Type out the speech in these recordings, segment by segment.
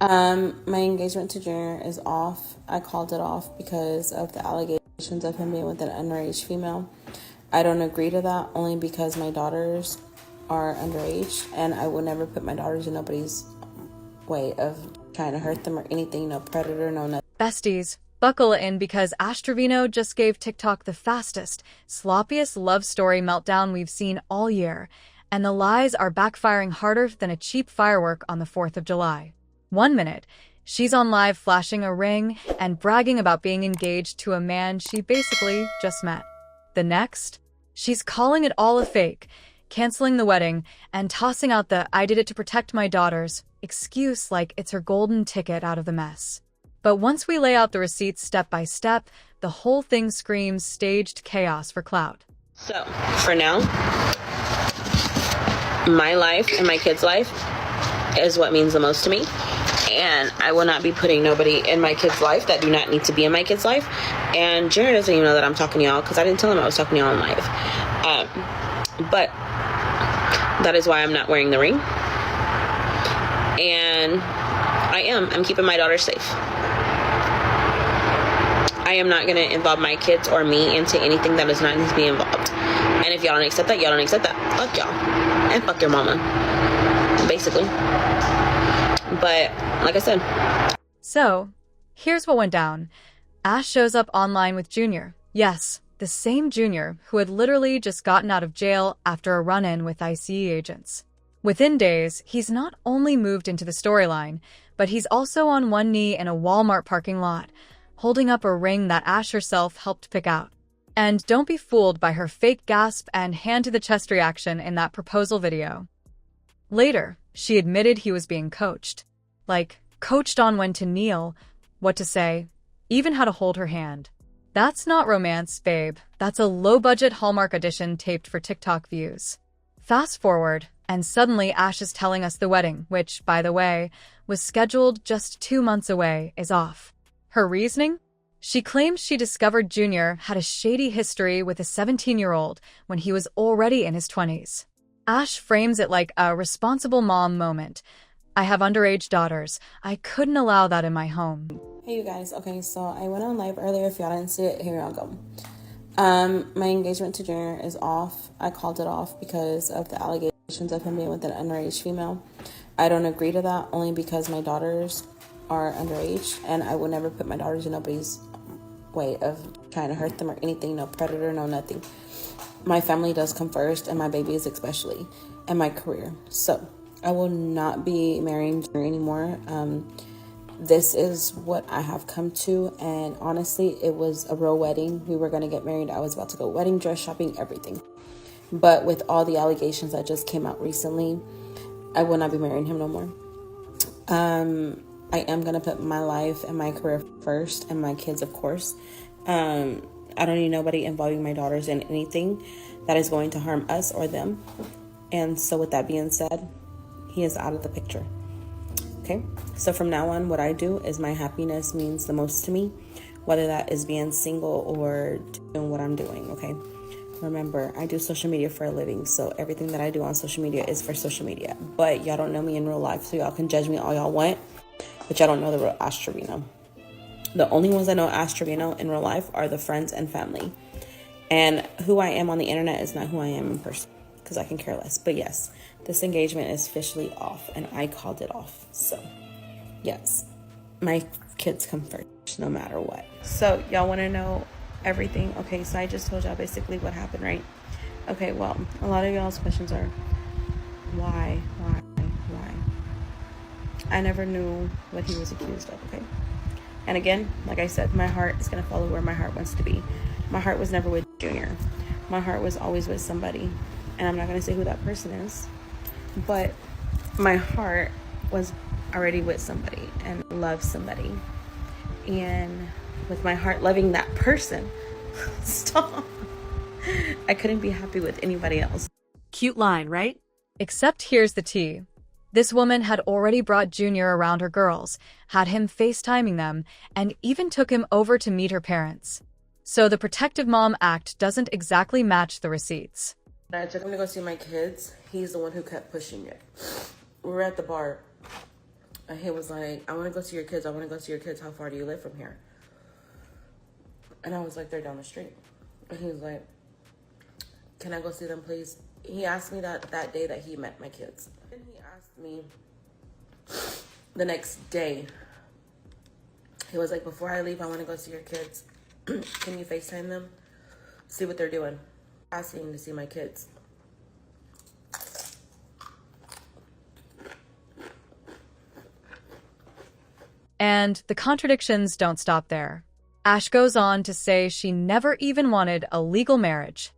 My engagement to Junior is off. I called it off because of the allegations of him being with an underage female. I don't agree to that only because my daughters are underage and I will never put my daughters in nobody's way of trying to hurt them or anything. No predator, no nothing. Besties, buckle in because Trevino just gave TikTok the fastest, sloppiest love story meltdown we've seen all year, and the lies are backfiring harder than a cheap firework on the 4th of July. 1 minute, she's on live flashing a ring and bragging about being engaged to a man she basically just met. The next, she's calling it all a fake, canceling the wedding, and tossing out the "I did it to protect my daughters" excuse like it's her golden ticket out of the mess. But once we lay out the receipts step by step, the whole thing screams staged chaos for clout. So, for now, my life and my kids' life is what means the most to me. And I will not be putting nobody in my kid's life that do not need to be in my kid's life. And Junior doesn't even know that I'm talking to y'all because I didn't tell him I was talking to y'all in live. But that is why I'm not wearing the ring. And I'm keeping my daughter safe. I am not going to involve my kids or me into anything that does not need to be involved. And if y'all don't accept that, y'all don't accept that. Fuck y'all. And fuck your mama. Basically. But, like I said. So, here's what went down. Ash shows up online with Junior. Yes, the same Junior who had literally just gotten out of jail after a run-in with ICE agents. Within days, he's not only moved into the storyline, but he's also on one knee in a Walmart parking lot, holding up a ring that Ash herself helped pick out. And don't be fooled by her fake gasp and hand-to-the-chest reaction in that proposal video. Later, she admitted he was being coached. Like, coached on when to kneel, what to say, even how to hold her hand. That's not romance, babe. That's a low-budget Hallmark edition taped for TikTok views. Fast forward, and suddenly Ash is telling us the wedding, which, by the way, was scheduled just 2 months away, is off. Her reasoning? She claims she discovered Junior had a shady history with a 17-year-old when he was already in his 20s. Ash frames it like a responsible mom moment. I have underage daughters. I couldn't allow that in my home. Hey, you guys. Okay, so I went on live earlier. If y'all didn't see it, here y'all go. My engagement to Junior is off. I called it off because of the allegations of him being with an underage female. I don't agree to that only because my daughters are underage and I will never put my daughters in nobody's way of trying to hurt them or anything. No predator, no nothing. My family does come first, and my babies especially, and my career. So I will not be marrying Junior anymore. This is what I have come to, and honestly, it was a real wedding. We were going to get married. I was about to go wedding dress shopping, everything. But with all the allegations that just came out recently, I will not be marrying him no more. I am going to put my life and my career first, and my kids, of course. I don't need nobody involving my daughters in anything that is going to harm us or them. And so with that being said, he is out of the picture. Okay? So from now on, what I do is my happiness means the most to me, whether that is being single or doing what I'm doing, okay? Remember, I do social media for a living, so everything that I do on social media is for social media. But y'all don't know me in real life, so y'all can judge me all y'all want, but y'all don't know the real Ash Trevino. The only ones I know Ash Trevino in real life are the friends and family. And who I am on the internet is not who I am in person, because I can care less. But yes, this engagement is officially off, and I called it off. So, yes, my kids come first, no matter what. So, y'all want to know everything? Okay, so I just told y'all basically what happened, right? Okay, well, a lot of y'all's questions are, why? I never knew what he was accused of, okay? And again, like I said, my heart is going to follow where my heart wants to be. My heart was never with Junior. My heart was always with somebody. And I'm not going to say who that person is. But my heart was already with somebody and loved somebody. And with my heart loving that person, stop. I couldn't be happy with anybody else. Cute line, right? Except here's the tea. This woman had already brought Junior around her girls, had him FaceTiming them, and even took him over to meet her parents. So the protective mom act doesn't exactly match the receipts. I took him to go see my kids. He's the one who kept pushing it. We were at the bar. And he was like, I want to go see your kids. I want to go see your kids. How far do you live from here? And I was like, they're down the street. And he was like, can I go see them, please? He asked me that day that he met my kids. And he asked me the next day. He was like, before I leave, I want to go see your kids. Can you FaceTime them? See what they're doing. Asking to see my kids. And the contradictions don't stop there. Ash goes on to say she never even wanted a legal marriage.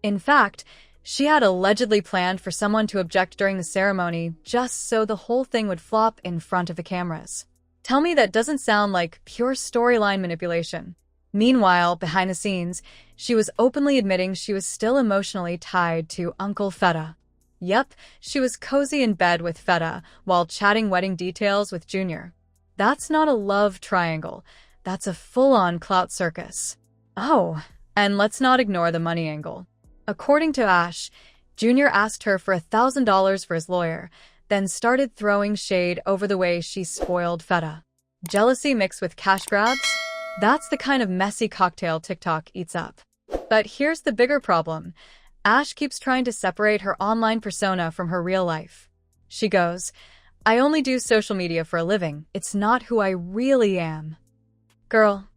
In fact, she had allegedly planned for someone to object during the ceremony just so the whole thing would flop in front of the cameras. Tell me that doesn't sound like pure storyline manipulation. Meanwhile, behind the scenes, she was openly admitting she was still emotionally tied to Uncle Feta. Yep, she was cozy in bed with Feta while chatting wedding details with Junior. That's not a love triangle. That's a full-on clout circus. Oh, and let's not ignore the money angle. According to Ash, Junior asked her for $1,000 for his lawyer, then started throwing shade over the way she spoiled Feta. Jealousy mixed with cash grabs? That's the kind of messy cocktail TikTok eats up. But here's the bigger problem. Ash keeps trying to separate her online persona from her real life. She goes, I only do social media for a living. It's not who I really am. Girl,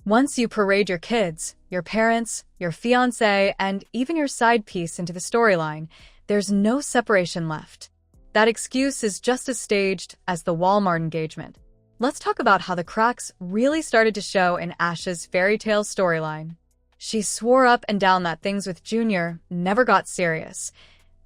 once you parade your kids, your parents, your fiancé, and even your side piece into the storyline, there's no separation left. That excuse is just as staged as the Walmart engagement. Let's talk about how the cracks really started to show in Ash's fairy tale storyline. She swore up and down that things with Junior never got serious.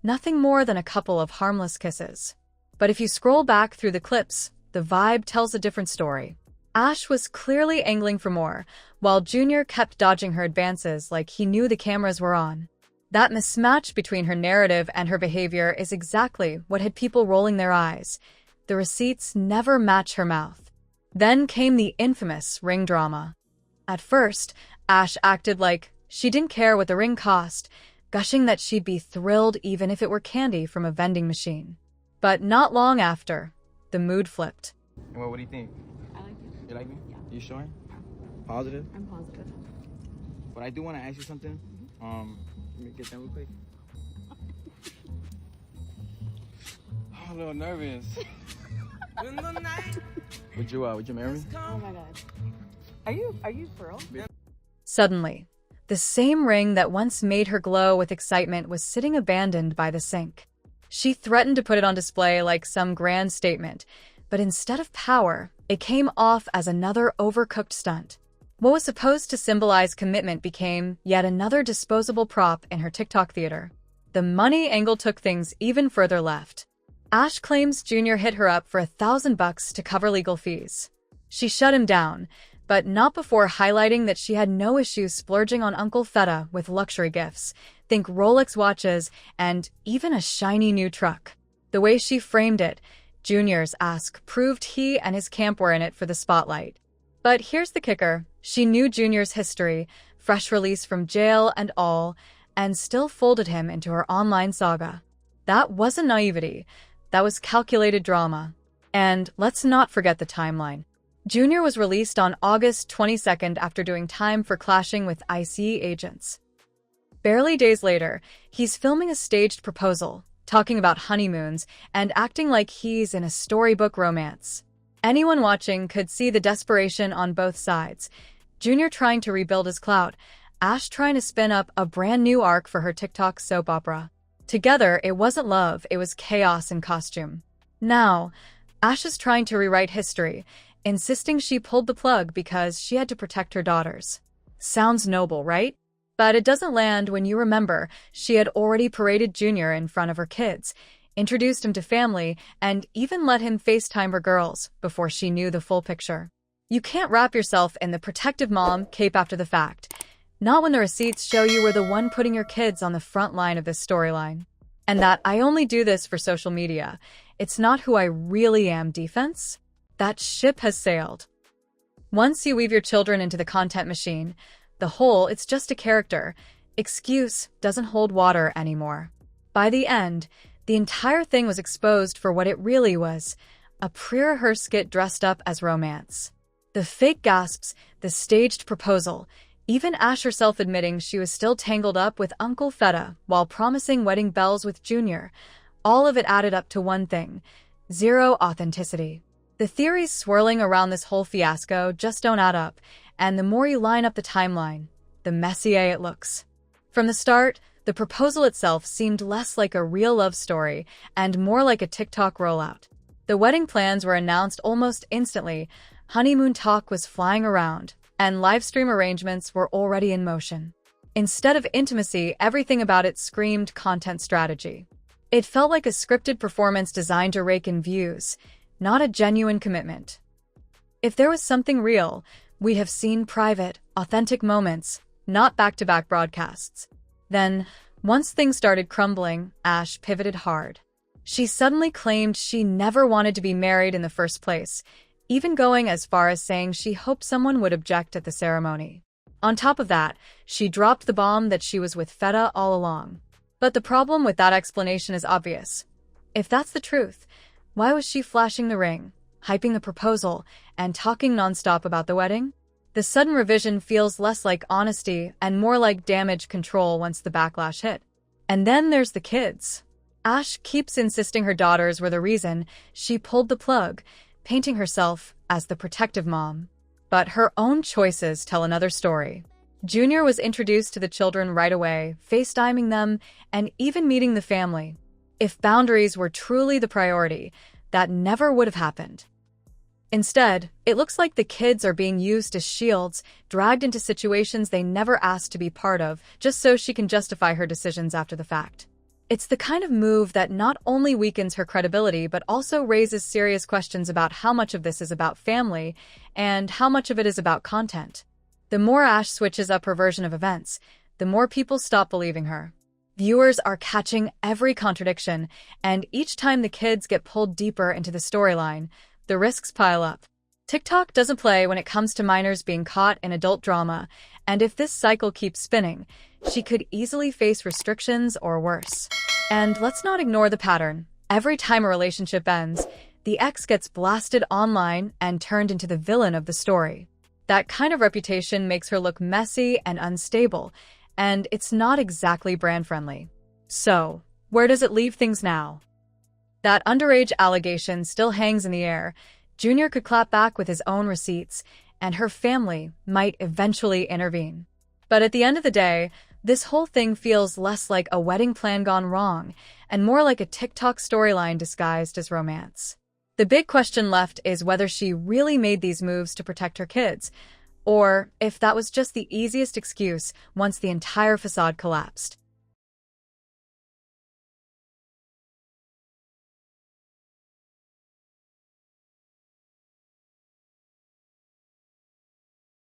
Nothing more than a couple of harmless kisses. But if you scroll back through the clips, the vibe tells a different story. Ash was clearly angling for more, while Junior kept dodging her advances like he knew the cameras were on. That mismatch between her narrative and her behavior is exactly what had people rolling their eyes. The receipts never match her mouth. Then came the infamous ring drama. At first, Ash acted like she didn't care what the ring cost, gushing that she'd be thrilled even if it were candy from a vending machine. But not long after, the mood flipped. Well, what do you think? I like it. You like me? Yeah. You sure? Positive? I'm positive. But I do want to ask you something. Let me get that real quick. I'm a little nervous. Would you marry me? Oh my god. Are you for real? Suddenly, the same ring that once made her glow with excitement was sitting abandoned by the sink. She threatened to put it on display like some grand statement, but instead of power, it came off as another overcooked stunt. What was supposed to symbolize commitment became yet another disposable prop in her TikTok theater. The money angle took things even further left. Ash claims Junior hit her up for $1,000 to cover legal fees. She shut him down, but not before highlighting that she had no issues splurging on Uncle Feta with luxury gifts. Think Rolex watches and even a shiny new truck. The way she framed it, Junior's ask proved he and his camp were in it for the spotlight. But here's the kicker. She knew Junior's history, fresh release from jail and all, and still folded him into her online saga. That wasn't naivety. That was calculated drama. And let's not forget the timeline. Junior was released on August 22nd after doing time for clashing with ICE agents. Barely days later, he's filming a staged proposal, talking about honeymoons, and acting like he's in a storybook romance. Anyone watching could see the desperation on both sides. Junior trying to rebuild his clout, Ash trying to spin up a brand new arc for her TikTok soap opera. Together, it wasn't love, it was chaos in costume. Now, Ash is trying to rewrite history, insisting she pulled the plug because she had to protect her daughters. Sounds noble, right? But it doesn't land when you remember she had already paraded Junior in front of her kids, introduced him to family, and even let him FaceTime her girls before she knew the full picture. You can't wrap yourself in the protective mom cape after the fact. Not when the receipts show you were the one putting your kids on the front line of this storyline. And that I only do this for social media. It's not who I really am defense. That ship has sailed. Once you weave your children into the content machine, the whole, it's just a character. Excuse doesn't hold water anymore. By the end, the entire thing was exposed for what it really was, A pre-rehearsed skit dressed up as romance. The fake gasps, the staged proposal, even Ash herself admitting she was still tangled up with Uncle Feta while promising wedding bells with Junior. All of it added up to one thing: zero authenticity. The theories swirling around this whole fiasco just don't add up, and the more you line up the timeline, the messier it looks. From the start, the proposal itself seemed less like a real love story and more like a TikTok rollout. The wedding plans were announced almost instantly, honeymoon talk was flying around, and livestream arrangements were already in motion. Instead of intimacy, everything about it screamed content strategy. It felt like a scripted performance designed to rake in views, not a genuine commitment. If there was something real, we have seen private, authentic moments, not back-to-back broadcasts. Then, once things started crumbling, Ash pivoted hard. She suddenly claimed she never wanted to be married in the first place, even going as far as saying she hoped someone would object at the ceremony. On top of that, she dropped the bomb that she was with Feta all along. But the problem with that explanation is obvious. If that's the truth, why was she flashing the ring, hyping the proposal, and talking nonstop about the wedding? The sudden revision feels less like honesty and more like damage control once the backlash hit. And then there's the kids. Ash keeps insisting her daughters were the reason she pulled the plug, painting herself as the protective mom. But her own choices tell another story. Junior was introduced to the children right away, FaceTiming them, and even meeting the family. If boundaries were truly the priority, that never would have happened. Instead, it looks like the kids are being used as shields, dragged into situations they never asked to be part of, just so she can justify her decisions after the fact. It's the kind of move that not only weakens her credibility, but also raises serious questions about how much of this is about family and how much of it is about content. The more Ash switches up her version of events, the more people stop believing her. Viewers are catching every contradiction, and each time the kids get pulled deeper into the storyline, the risks pile up. TikTok doesn't play when it comes to minors being caught in adult drama, and if this cycle keeps spinning, she could easily face restrictions or worse. And let's not ignore the pattern. Every time a relationship ends, the ex gets blasted online and turned into the villain of the story. That kind of reputation makes her look messy and unstable, and it's not exactly brand-friendly. So, where does it leave things now? That underage allegation still hangs in the air. Junior could clap back with his own receipts, and her family might eventually intervene. But at the end of the day, this whole thing feels less like a wedding plan gone wrong, and more like a TikTok storyline disguised as romance. The big question left is whether she really made these moves to protect her kids, or if that was just the easiest excuse once the entire facade collapsed.